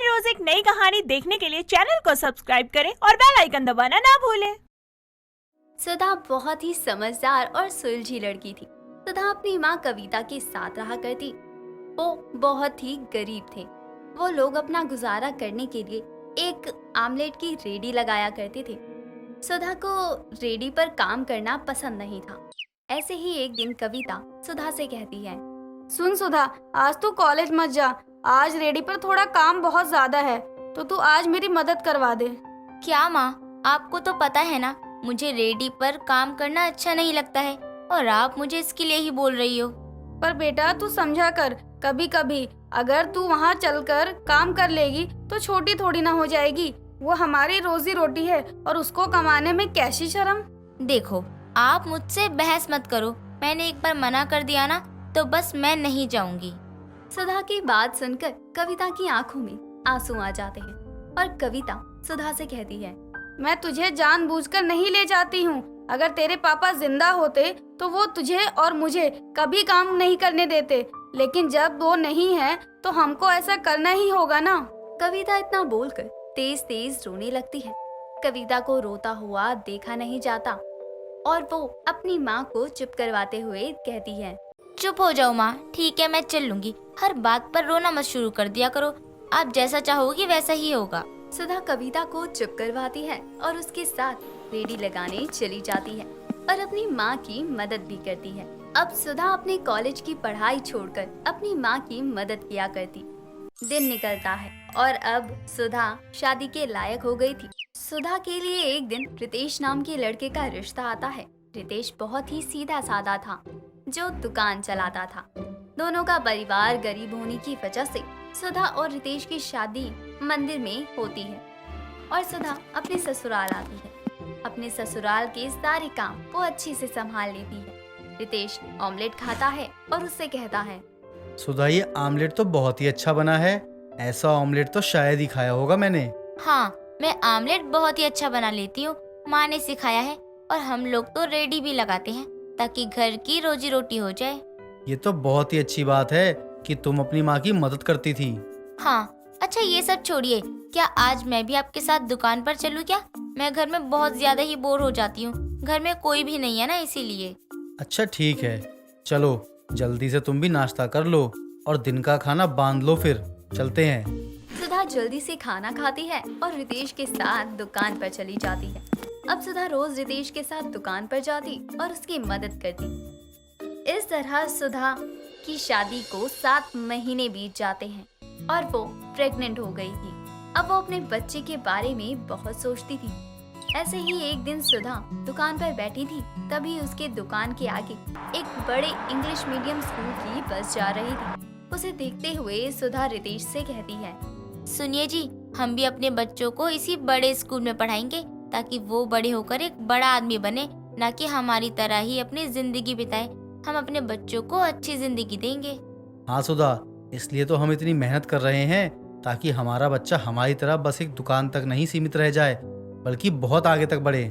हर रोज एक नई कहानी देखने के लिए चैनल को सब्सक्राइब करें और बेल आइकन दबाना ना भूलें। सुधा बहुत ही समझदार और सुलझी लड़की थी। सुधा अपनी माँ कविता के साथ रहा करती। वो बहुत ही गरीब थे। वो लोग अपना गुजारा करने के लिए एक आमलेट की रेडी लगाया करते थे। सुधा को रेडी पर काम करना पसंद नहीं था। ऐसे ही एक दिन कविता सुधा से कहती है, सुन सुधा, आज तू कॉलेज मत जा। आज रेडी पर थोड़ा काम बहुत ज्यादा है, तो तू आज मेरी मदद करवा दे। क्या माँ, आपको तो पता है ना, मुझे रेडी पर काम करना अच्छा नहीं लगता है और आप मुझे इसके लिए ही बोल रही हो। पर बेटा तू समझा कर, कभी कभी अगर तू वहाँ चलकर काम कर लेगी तो छोटी थोड़ी ना हो जाएगी। वो हमारी रोजी रोटी है और उसको कमाने में कैसी शर्म। देखो, आप मुझसे बहस मत करो। मैंने एक बार मना कर दिया ना, तो बस मैं नहीं जाऊंगी। सुधा की बात सुनकर कविता की आंखों में आंसू आ जाते हैं और कविता सुधा से कहती है, मैं तुझे जानबूझकर नहीं ले जाती हूँ। अगर तेरे पापा जिंदा होते तो वो तुझे और मुझे कभी काम नहीं करने देते, लेकिन जब वो नहीं है तो हमको ऐसा करना ही होगा ना। कविता इतना बोलकर तेज तेज रोने लगती है। कविता को रोता हुआ देखा नहीं जाता और वो अपनी माँ को चुप करवाते हुए कहती है, चुप हो जाओ माँ, ठीक है मैं चल लूंगी। हर बात पर रोना मत शुरू कर दिया करो। आप जैसा चाहोगी वैसा ही होगा। सुधा कविता को चुप करवाती है और उसके साथ रेडी लगाने चली जाती है और अपनी माँ की मदद भी करती है। अब सुधा अपने कॉलेज की पढ़ाई छोड़कर अपनी माँ की मदद किया करती। दिन निकलता है और अब सुधा शादी के लायक हो गई थी। सुधा के लिए एक दिन रितेश नाम के लड़के का रिश्ता आता है। रितेश बहुत ही सीधा साधा था, जो दुकान चलाता था। दोनों का परिवार गरीब होने की वजह से सुधा और रितेश की शादी मंदिर में होती है और सुधा अपने ससुराल आती है। अपने ससुराल के सारे काम वो अच्छे से संभाल लेती है। रितेश ऑमलेट खाता है और उससे कहता है, सुधा ये आमलेट तो बहुत ही अच्छा बना है। ऐसा ऑमलेट तो शायद ही खाया होगा मैंने। हाँ, मैं आमलेट बहुत ही अच्छा बना लेती हूँ। माँ ने सिखाया है और हम लोग तो रेडी भी लगाते हैं ताकि घर की रोजी रोटी हो जाए। ये तो बहुत ही अच्छी बात है कि तुम अपनी माँ की मदद करती थी। हाँ, अच्छा ये सब छोड़िए, क्या आज मैं भी आपके साथ दुकान पर चलूँ क्या? मैं घर में बहुत ज्यादा ही बोर हो जाती हूँ। घर में कोई भी नहीं है ना, इसीलिए। अच्छा ठीक है, चलो जल्दी से तुम भी नाश्ता कर लो और दिन का खाना बांध लो, फिर चलते हैं। सुधा जल्दी से खाना खाती है और रितेश के साथ दुकान पर चली जाती है। अब सुधा रोज रितेश के साथ दुकान पर जाती और उसकी मदद करती। इस तरह सुधा की शादी को 7 महीने बीत जाते हैं और वो प्रेग्नेंट हो गई थी। अब वो अपने बच्चे के बारे में बहुत सोचती थी। ऐसे ही एक दिन सुधा दुकान पर बैठी थी, तभी उसके दुकान के आगे एक बड़े इंग्लिश मीडियम स्कूल की बस जा रही थी। उसे देखते हुए सुधा रितेश से कहती है, सुनिए जी, हम भी अपने बच्चों को इसी बड़े स्कूल में पढ़ाएंगे ताकि वो बड़े होकर एक बड़ा आदमी बने, ना कि हमारी तरह ही अपनी जिंदगी बिताए। हम अपने बच्चों को अच्छी जिंदगी देंगे। हाँ सुधा, इसलिए तो हम इतनी मेहनत कर रहे हैं ताकि हमारा बच्चा हमारी तरह बस एक दुकान तक नहीं सीमित रह जाए, बल्कि बहुत आगे तक बढ़े।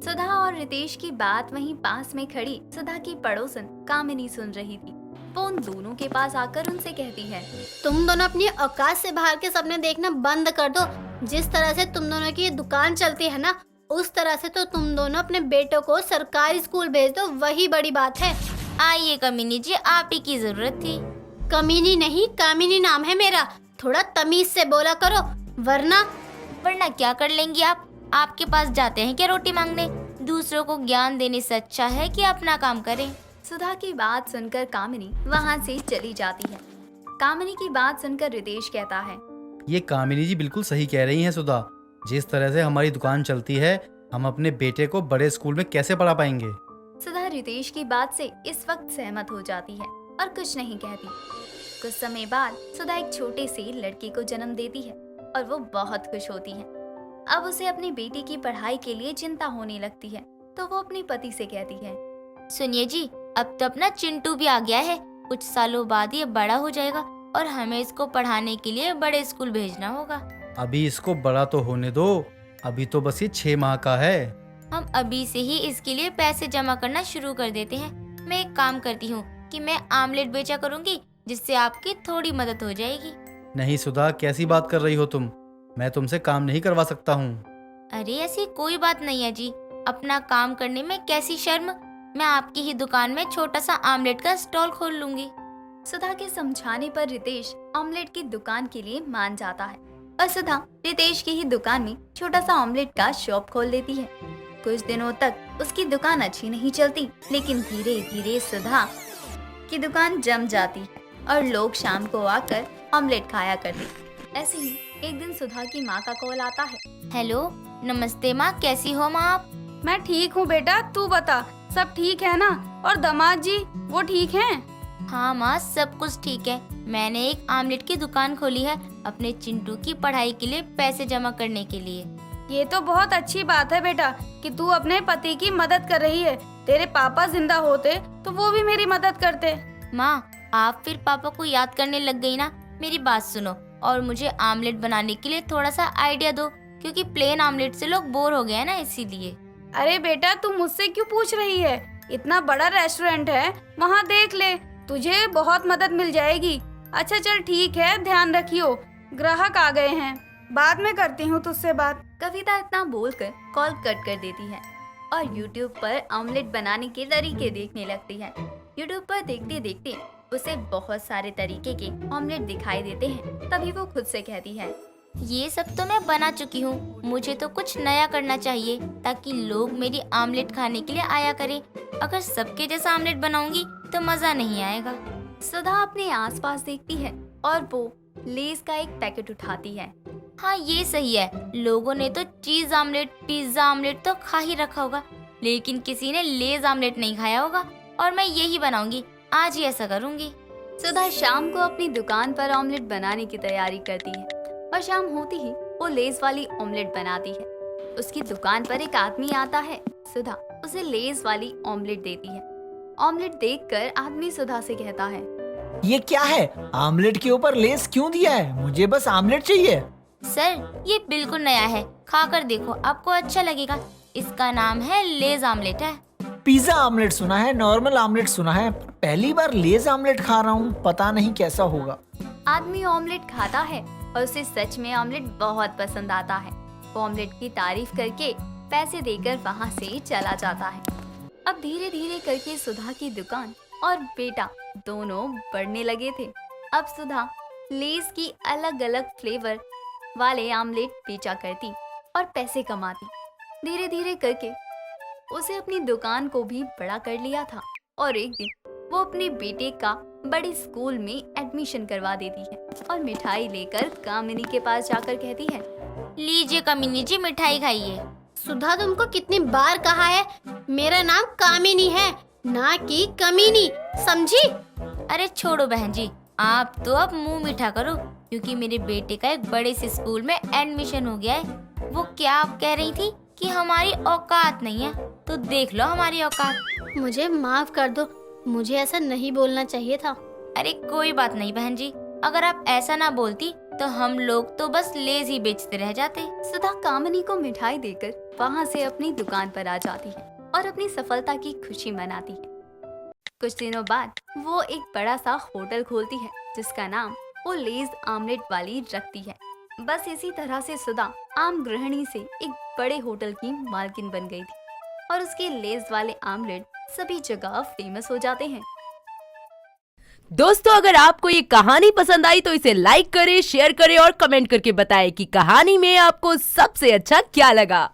सुधा और रितेश की बात वहीं पास में खड़ी सुधा की पड़ोसन कामिनी सुन रही थी। वो उन दोनों के पास आकर उनसे कहती है, तुम दोनों अपनी औकात से बाहर के सपने देखना बंद कर दो। जिस तरह से तुम दोनों की ये दुकान चलती है ना, उस तरह से तो तुम दोनों अपने बेटों को सरकारी स्कूल भेज दो, वही बड़ी बात है। आइए कमीनी जी, आप ही की जरूरत थी। कमीनी नहीं, कामिनी नाम है मेरा। थोड़ा तमीज से बोला करो, वरना क्या कर लेंगी आप? आपके पास जाते हैं क्या रोटी मांगने? दूसरों को ज्ञान देने से अच्छा है कि अपना काम करें। सुधा की बात सुनकर कामिनी वहाँ से चली जाती है। कामिनी की बात सुनकर रितेश कहता है, ये कामिनी जी बिल्कुल सही कह रही हैं सुधा। जिस तरह से हमारी दुकान चलती है, हम अपने बेटे को बड़े स्कूल में कैसे पढ़ा पाएंगे। सुधा रितेश की बात से इस वक्त सहमत हो जाती है और कुछ नहीं कहती। कुछ समय बाद सुधा एक छोटे से लड़के को जन्म देती है और वो बहुत खुश होती है। अब उसे अपनी बेटी की पढ़ाई के लिए चिंता होने लगती है, तो वो अपने पति से कहती है, सुनिए जी, अब तो अपना चिंटू भी आ गया है। कुछ सालों बाद ये बड़ा हो जाएगा और हमें इसको पढ़ाने के लिए बड़े स्कूल भेजना होगा। अभी इसको बड़ा तो होने दो, अभी तो बस ये 6 माह का है। हम अभी से ही इसके लिए पैसे जमा करना शुरू कर देते हैं। मैं एक काम करती हूँ कि मैं आमलेट बेचा करूँगी, जिससे आपकी थोड़ी मदद हो जाएगी। नहीं सुधा, कैसी बात कर रही हो तुम? मैं तुमसे काम नहीं करवा सकता हूँ। अरे ऐसी कोई बात नहीं है जी, अपना काम करने में कैसी शर्म। मैं आपकी ही दुकान में छोटा सा आमलेट का स्टॉल खोल लूंगी। सुधा के समझाने पर रितेश ऑमलेट की दुकान के लिए मान जाता है और सुधा रितेश की ही दुकान में छोटा सा ऑमलेट का शॉप खोल देती है। कुछ दिनों तक उसकी दुकान अच्छी नहीं चलती, लेकिन धीरे धीरे सुधा की दुकान जम जाती है और लोग शाम को आकर ऑमलेट खाया करते। ऐसे ही एक दिन सुधा की माँ का कॉल आता है। हेलो, नमस्ते माँ, कैसी हो माँ आप? मैं ठीक हूँ बेटा, तू बता सब ठीक है ना? और दामाद जी वो ठीक हैं? हाँ माँ, सब कुछ ठीक है। मैंने एक आमलेट की दुकान खोली है अपने चिंटू की पढ़ाई के लिए पैसे जमा करने के लिए। ये तो बहुत अच्छी बात है बेटा कि तू अपने पति की मदद कर रही है। तेरे पापा जिंदा होते तो वो भी मेरी मदद करते। माँ, आप फिर पापा को याद करने लग गई ना? मेरी बात सुनो और मुझे आमलेट बनाने के लिए थोड़ा सा आइडिया दो, क्योंकि प्लेन आमलेट से लोग बोर हो गए हैं ना, इसीलिए। अरे बेटा तू मुझसे क्यों पूछ रही है? इतना बड़ा रेस्टोरेंट है, वहाँ देख ले, तुझे बहुत मदद मिल जाएगी। अच्छा चल ठीक है, ध्यान रखियो, ग्राहक आ गए हैं, बाद में करती हूँ तुझसे बात। कविता इतना बोलकर कॉल कट कर देती है और YouTube पर ऑमलेट बनाने के तरीके देखने लगती है। YouTube पर देखते देखते उसे बहुत सारे तरीके के ऑमलेट दिखाई देते हैं। तभी वो खुद से कहती है, ये सब तो मैं बना चुकी हूँ, मुझे तो कुछ नया करना चाहिए ताकि लोग मेरी आमलेट खाने के लिए आया करें। अगर सबके जैसा आमलेट बनाऊंगी तो मजा नहीं आएगा। सुधा अपने आसपास देखती है और वो लेस का एक पैकेट उठाती है। हाँ ये सही है, लोगों ने तो चीज आमलेट, पिज्जा आमलेट तो खा ही रखा होगा, लेकिन किसी ने लेज आमलेट नहीं खाया होगा, और मैं यही बनाऊंगी, आज ही ऐसा करूंगी। सुधा शाम को अपनी दुकान पर ऑमलेट बनाने की तैयारी करती है और शाम होती ही वो लेस वाली ऑमलेट बनाती है। उसकी दुकान पर एक आदमी आता है। सुधा उसे लेस वाली ऑमलेट देती है। ऑमलेट देखकर आदमी सुधा से कहता है, ये क्या है? आमलेट के ऊपर लेस क्यों दिया है? मुझे बस आमलेट चाहिए। सर ये बिल्कुल नया है, खाकर देखो, आपको अच्छा लगेगा। इसका नाम है लेज आमलेट है। पिज्जा आमलेट सुना है, नॉर्मल आमलेट सुना है, पहली बार लेज आमलेट खा रहा हूँ, पता नहीं कैसा होगा। आदमी ऑमलेट खाता है और उसे सच में ऑमलेट बहुत पसंद आता है। वो ऑमलेट की तारीफ करके पैसे देकर वहाँ से चला जाता है। अब धीरे धीरे करके सुधा की दुकान और बेटा दोनों बढ़ने लगे थे। अब सुधा लेस की अलग अलग फ्लेवर वाले आमलेट बेचा करती और पैसे कमाती। धीरे धीरे करके उसे अपनी दुकान को भी बड़ा कर लिया था और एक दिन वो अपने बेटे का बड़े स्कूल में एडमिशन करवा देती है और मिठाई लेकर कामिनी के पास जाकर कहती है, लीजिए कामिनी जी, मिठाई खाइए। सुधा तुमको कितनी बार कहा है, मेरा नाम कामिनी है, ना कि कमीनी, समझी? अरे छोड़ो बहन जी, आप तो अब मुंह मीठा करो, क्योंकि मेरे बेटे का एक बड़े से स्कूल में एडमिशन हो गया है। वो क्या आप कह रही थी कि हमारी औकात नहीं है, तो देख लो हमारी औकात। मुझे माफ कर दो, मुझे ऐसा नहीं बोलना चाहिए था। अरे कोई बात नहीं बहन जी, अगर आप ऐसा ना बोलती तो हम लोग तो बस लेज ही बेचते रह जाते। सुधा कामिनी को मिठाई देकर वहाँ से अपनी दुकान पर आ जाती है और अपनी सफलता की खुशी मनाती है। कुछ दिनों बाद वो एक बड़ा सा होटल खोलती है जिसका नाम वो लेज आमलेट वाली रखती है। बस इसी तरह से सुधा आम गृहिणी से एक बड़े होटल की मालकिन बन गई थी और उसके लेज वाले आमलेट सभी जगह फेमस हो जाते हैं। दोस्तों अगर आपको ये कहानी पसंद आई तो इसे लाइक करें, शेयर करें और कमेंट करके बताएं कि कहानी में आपको सबसे अच्छा क्या लगा।